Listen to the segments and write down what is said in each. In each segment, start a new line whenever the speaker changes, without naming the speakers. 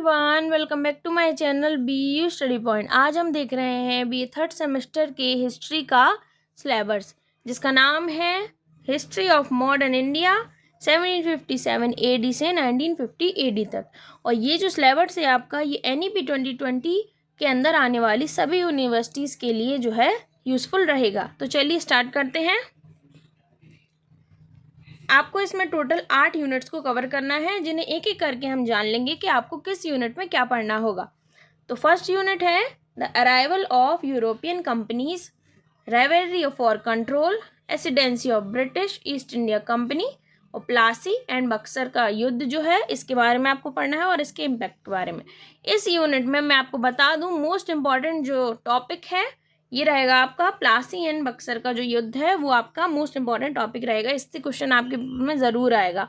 Everyone, welcome back to my channel BU study point. आज हम देख रहे हैं BA थर्ड सेमेस्टर के हिस्ट्री का सिलेबस, जिसका नाम है history of modern India 1757 AD से 1950 AD तक। और ये जो सिलेबस है आपका, ये NEP 2020 के अंदर आने वाली सभी यूनिवर्सिटीज़ के लिए जो है यूज़फुल रहेगा। तो चलिए स्टार्ट करते हैं। आपको इसमें टोटल 8 यूनिट्स को कवर करना है, जिन्हें एक एक करके हम जान लेंगे कि आपको किस यूनिट में क्या पढ़ना होगा। तो फर्स्ट यूनिट है the arrival of European companies, rivalry for control, ascendancy of British East India company और प्लासी एंड बक्सर का युद्ध जो है, इसके बारे में आपको पढ़ना है और इसके इम्पैक्ट के बारे में। इस यूनिट में मैं आपको बता दूं, मोस्ट इम्पॉर्टेंट जो टॉपिक है ये रहेगा आपका प्लासी एंड बक्सर का जो युद्ध है, वो आपका मोस्ट इंपॉर्टेंट टॉपिक रहेगा। इससे क्वेश्चन आपके में ज़रूर आएगा।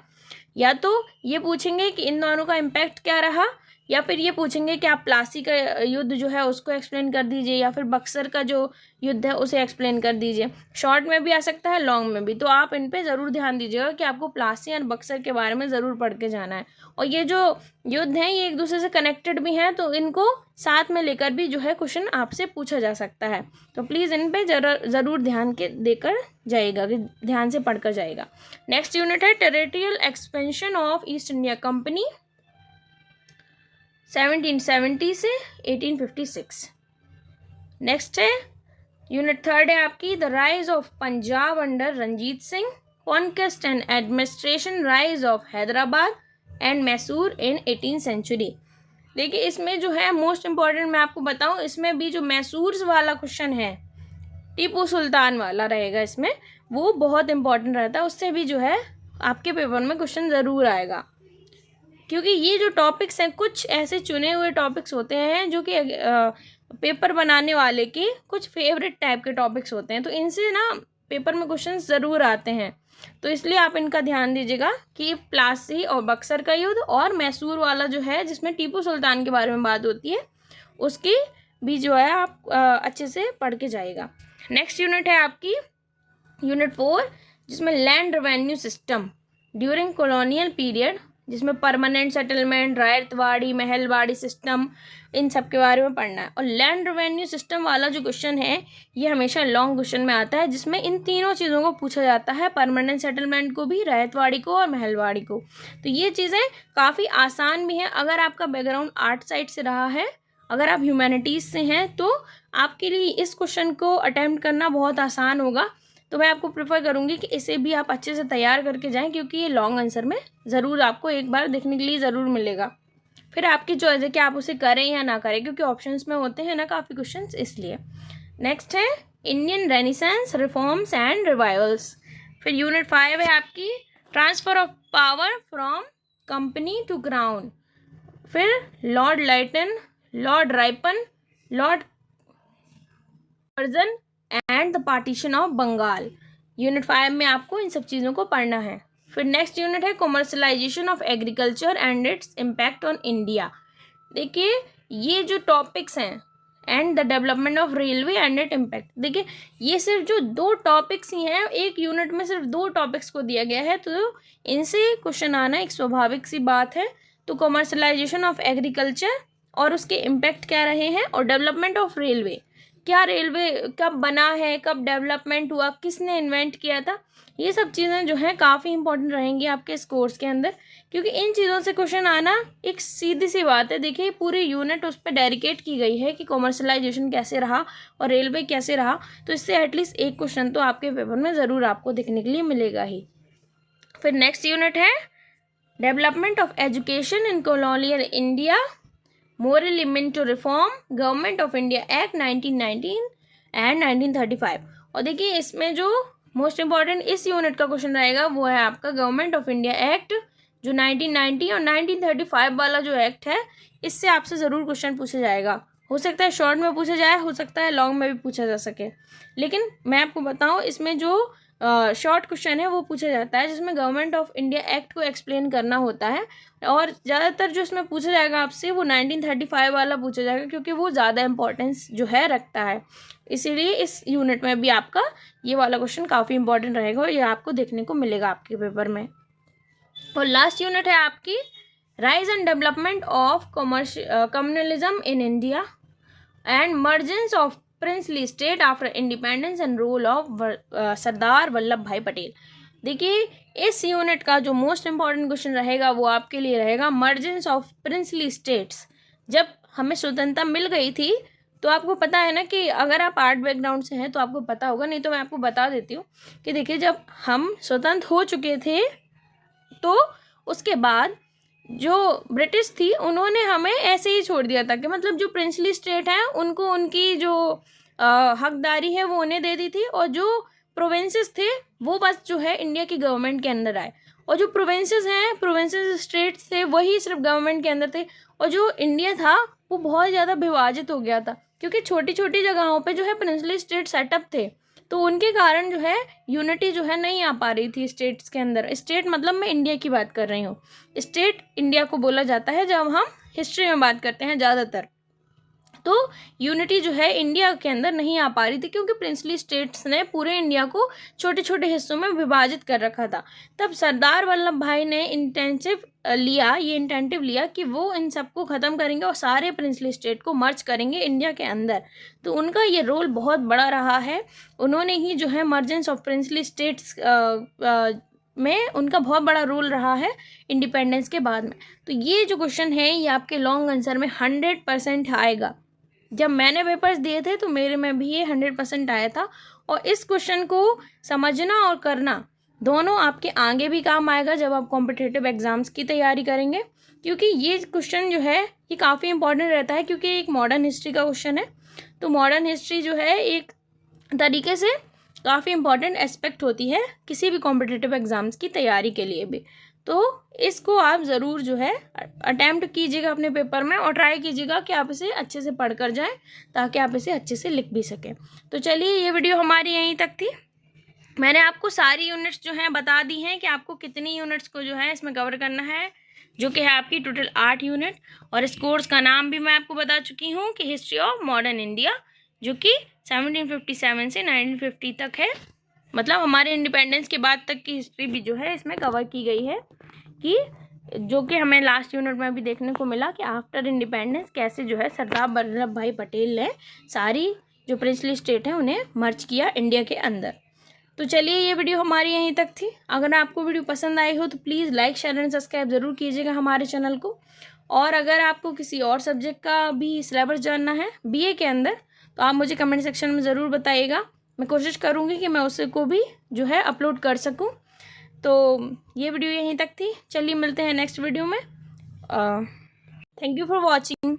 या तो ये पूछेंगे कि इन दोनों का इम्पैक्ट क्या रहा, या फिर ये पूछेंगे कि आप प्लासी का युद्ध जो है उसको एक्सप्लेन कर दीजिए, या फिर बक्सर का जो युद्ध है उसे एक्सप्लेन कर दीजिए। शॉर्ट में भी आ सकता है, लॉन्ग में भी। तो आप इन पे ज़रूर ध्यान दीजिएगा कि आपको प्लासी और बक्सर के बारे में ज़रूर पढ़ के जाना है। और ये जो युद्ध हैं ये एक दूसरे से कनेक्टेड भी हैं, तो इनको साथ में लेकर भी जो है क्वेश्चन आपसे पूछा जा सकता है। तो प्लीज़ इन पे ज़रूर ध्यान के देकर जाइएगा, कि ध्यान से पढ़कर जाइएगा। नेक्स्ट यूनिट है territorial expansion of East India Company 1770 से 1856। नेक्स्ट है यूनिट थर्ड है आपकी the rise of Punjab under Ranjit Singh, conquest and administration, rise of Hyderabad and Mysore in 18th century. देखिए इसमें जो है मोस्ट इम्पॉर्टेंट मैं आपको बताऊं, इसमें भी जो मैसूर वाला क्वेश्चन है, टीपू सुल्तान वाला रहेगा, इसमें वो बहुत इंपॉर्टेंट रहता है। उससे भी जो है आपके पेपर में क्वेश्चन ज़रूर आएगा, क्योंकि ये जो टॉपिक्स हैं कुछ ऐसे चुने हुए टॉपिक्स होते हैं जो कि पेपर बनाने वाले के कुछ फेवरेट टाइप के टॉपिक्स होते हैं। तो इनसे ना पेपर में क्वेश्चन ज़रूर आते हैं। तो इसलिए आप इनका ध्यान दीजिएगा कि प्लासी और बक्सर का युद्ध और मैसूर वाला जो है, जिसमें टीपू सुल्तान के बारे में बात होती है, उसकी भी जो है आप अच्छे से पढ़ के जाइएगा। नेक्स्ट यूनिट है आपकी यूनिट 4, जिसमें land revenue system during colonial period, जिसमें permanent settlement, Ryotwari, Mahalwari system, इन सब के बारे में पढ़ना है। और लैंड रेवेन्यू सिस्टम वाला जो क्वेश्चन है ये हमेशा लॉन्ग क्वेश्चन में आता है, जिसमें इन तीनों चीज़ों को पूछा जाता है, परमानेंट सेटलमेंट को भी, रायतवाड़ी को और महलवाड़ी को। तो ये चीज़ें काफ़ी आसान भी हैं अगर आपका बैकग्राउंड आर्ट साइड से रहा है। अगर आप ह्यूमैनिटीज़ से हैं तो आपके लिए इस क्वेश्चन को अटैम्प्ट करना बहुत आसान होगा। तो मैं आपको प्रेफर करूँगी कि इसे भी आप अच्छे से तैयार करके जाएं, क्योंकि ये लॉन्ग आंसर में ज़रूर आपको एक बार देखने के लिए ज़रूर मिलेगा। फिर आपकी चॉइस है कि आप उसे करें या ना करें, क्योंकि ऑप्शंस में होते हैं ना काफ़ी क्वेश्चंस, इसलिए। नेक्स्ट है Indian renaissance reforms and revivals. फिर यूनिट 5 है आपकी transfer of power from company to crown. फिर Lord Lytton, Lord Ripon, Lord Curzon and the partition of Bengal. Unit 5 में आपको इन सब चीज़ों को पढ़ना है। फिर नेक्स्ट यूनिट है commercialisation of agriculture and its impact on India. देखिए ये जो टॉपिक्स हैं, and the development of railway and it impact. देखिए ये सिर्फ जो 2 टॉपिक्स ही हैं, एक यूनिट में सिर्फ 2 टॉपिक्स को दिया गया है, तो इनसे क्वेश्चन आना एक स्वाभाविक सी बात है। तो कॉमर्शलाइजेशन ऑफ एग्रीकल्चर और उसके इम्पैक्ट क्या रहे हैं, और डेवलपमेंट ऑफ रेलवे, क्या रेलवे कब बना है, कब डेवलपमेंट हुआ, किसने इन्वेंट किया था, ये सब चीज़ें जो हैं काफ़ी इंपॉर्टेंट रहेंगी आपके इस कोर्स के अंदर, क्योंकि इन चीज़ों से क्वेश्चन आना एक सीधी सी बात है। देखिए पूरी यूनिट उस पर डेडिकेट की गई है कि कॉमर्शलाइजेशन कैसे रहा और रेलवे कैसे रहा, तो इससे एटलीस्ट एक क्वेश्चन तो आपके पेपर में ज़रूर आपको देखने के लिए मिलेगा ही। फिर नेक्स्ट यूनिट है development of education in colonial India, moral element to reform, government of India act 1919 एंड 1935। और देखिए इसमें जो मोस्ट इंपॉर्टेंट इस यूनिट का क्वेश्चन रहेगा वो है आपका गवर्नमेंट ऑफ इंडिया एक्ट, जो 1990 और 1935 वाला जो एक्ट है, इससे आपसे ज़रूर क्वेश्चन पूछा जाएगा। हो सकता है शॉर्ट में पूछा जाए, हो सकता है लॉन्ग में भी पूछा जा सके, लेकिन मैं आपको बताऊँ इसमें जो शॉर्ट क्वेश्चन है वो पूछा जाता है, जिसमें गवर्नमेंट ऑफ इंडिया एक्ट को एक्सप्लेन करना होता है। और ज़्यादातर जो इसमें पूछा जाएगा आपसे वो 1935 वाला पूछा जाएगा, क्योंकि वो ज़्यादा इंपॉर्टेंस जो है रखता है। इसीलिए इस यूनिट में भी आपका ये वाला क्वेश्चन काफ़ी इंपॉर्टेंट रहेगा और ये आपको देखने को मिलेगा आपके पेपर में। और लास्ट यूनिट है आपकी rise and development of communalism in India and mergence of princely state after independence and rule of Sardar Vallabhbhai Patel. देखिए इस यूनिट का जो मोस्ट इंपॉर्टेंट क्वेश्चन रहेगा वो आपके लिए रहेगा मर्जेंस ऑफ प्रिंसली स्टेट्स। जब हमें स्वतंत्रता मिल गई थी तो आपको पता है ना कि अगर आप आर्ट बैकग्राउंड से हैं तो आपको पता होगा, नहीं तो मैं आपको बता देती हूँ कि देखिए जब हम स्वतंत्र हो चुके थे तो उसके बाद जो ब्रिटिश थी उन्होंने हमें ऐसे ही छोड़ दिया था कि मतलब जो प्रिंसली स्टेट है उनको उनकी जो हकदारी है वो उन्हें दे दी थी, और जो प्रोविंसेस थे वो बस जो है इंडिया की गवर्नमेंट के अंदर आए, और जो प्रोविंसेस हैं प्रोविंसेस स्टेट्स थे वही सिर्फ गवर्नमेंट के अंदर थे। और जो इंडिया था वो बहुत ज़्यादा विभाजित हो गया था क्योंकि छोटी छोटी जगहों पे जो है प्रिंसली स्टेट सेटअप थे, तो उनके कारण जो है यूनिटी जो है नहीं आ पा रही थी स्टेट्स के अंदर। स्टेट मतलब मैं इंडिया की बात कर रही हूँ। स्टेट इंडिया को बोला जाता है जब हम हिस्ट्री में बात करते हैं ज़्यादातर। तो यूनिटी जो है इंडिया के अंदर नहीं आ पा रही थी क्योंकि प्रिंसली स्टेट्स ने पूरे इंडिया को छोटे छोटे हिस्सों में विभाजित कर रखा था। तब सरदार वल्लभ भाई ने इंटेंटिव लिया कि वो इन सबको ख़त्म करेंगे और सारे प्रिंसली स्टेट को मर्ज करेंगे इंडिया के अंदर। तो उनका ये रोल बहुत बड़ा रहा है। उन्होंने ही जो है मर्जेंस ऑफ प्रिंसली स्टेट्स में उनका बहुत बड़ा रोल रहा है इंडिपेंडेंस के बाद में। तो ये जो क्वेश्चन है ये आपके लॉन्ग आंसर में 100% आएगा। जब मैंने पेपर्स दिए थे तो मेरे में भी ये 100% आया था, और इस क्वेश्चन को समझना और करना दोनों आपके आगे भी काम आएगा जब आप कॉम्पिटिटिव एग्ज़ाम्स की तैयारी करेंगे, क्योंकि ये क्वेश्चन जो है ये काफ़ी इंपॉर्टेंट रहता है क्योंकि एक मॉडर्न हिस्ट्री का क्वेश्चन है। तो मॉडर्न हिस्ट्री जो है एक तरीके से काफ़ी इंपॉर्टेंट एस्पेक्ट होती है किसी भी कॉम्पिटिटिव एग्ज़ाम्स की तैयारी के लिए भी। तो इसको आप ज़रूर जो है अटैम्प्ट कीजिएगा अपने पेपर में और ट्राई कीजिएगा कि आप इसे अच्छे से पढ़ कर जाएँ ताकि आप इसे अच्छे से लिख भी सकें। तो चलिए ये वीडियो हमारी यहीं तक थी। मैंने आपको सारी यूनिट्स जो हैं बता दी हैं कि आपको कितनी यूनिट्स को जो है इसमें कवर करना है, जो कि है आपकी टोटल 8 यूनिट। और इस कोर्स का नाम भी मैं आपको बता चुकी हूँ कि हिस्ट्री ऑफ मॉडर्न इंडिया, जो कि 1757 से 1950 तक है। मतलब हमारे इंडिपेंडेंस के बाद तक की हिस्ट्री भी जो है इसमें कवर की गई है, कि जो कि हमें लास्ट यूनिट में भी देखने को मिला कि आफ्टर इंडिपेंडेंस कैसे जो है सरदार वल्लभ भाई पटेल ने सारी जो प्रिंसली स्टेट है उन्हें मर्ज किया इंडिया के अंदर। तो चलिए ये वीडियो हमारी यहीं तक थी। अगर आपको वीडियो पसंद आई हो तो please like share and subscribe ज़रूर कीजिएगा हमारे चैनल को। और अगर आपको किसी और सब्जेक्ट का भी सिलेबस जानना है बीए के अंदर तो आप मुझे कमेंट सेक्शन में ज़रूर बताइएगा। मैं कोशिश करूँगी कि मैं उसे को भी जो है अपलोड कर सकूँ। तो ये वीडियो यहीं तक थी। चलिए मिलते हैं नेक्स्ट वीडियो में। Thank you for watching.